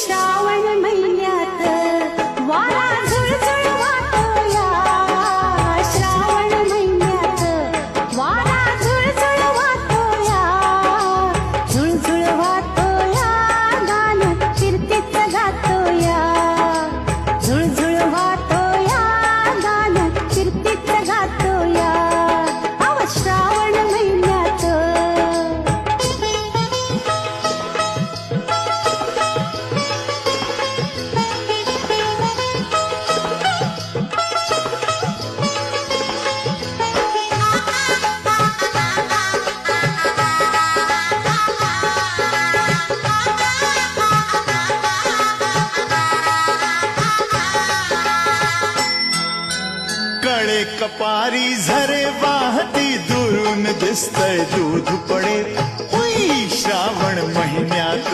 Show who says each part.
Speaker 1: श्रावण महिन्यात वारा झुळझुळ वाहतोया, श्रावण महिन्यात वारा झुळझुळ वाहतोया, झुळझुळ वाहतोया, गाणं कीर्तीच गातोया, झुळझुळ वाहतोया, गाणं कीर्तीच गातोया, अव श्रावण महिन्यात.
Speaker 2: कळे कपारी झरे वाहती, दुरून दिसतंय दूध पडे, उई श्रावण महिन्यात.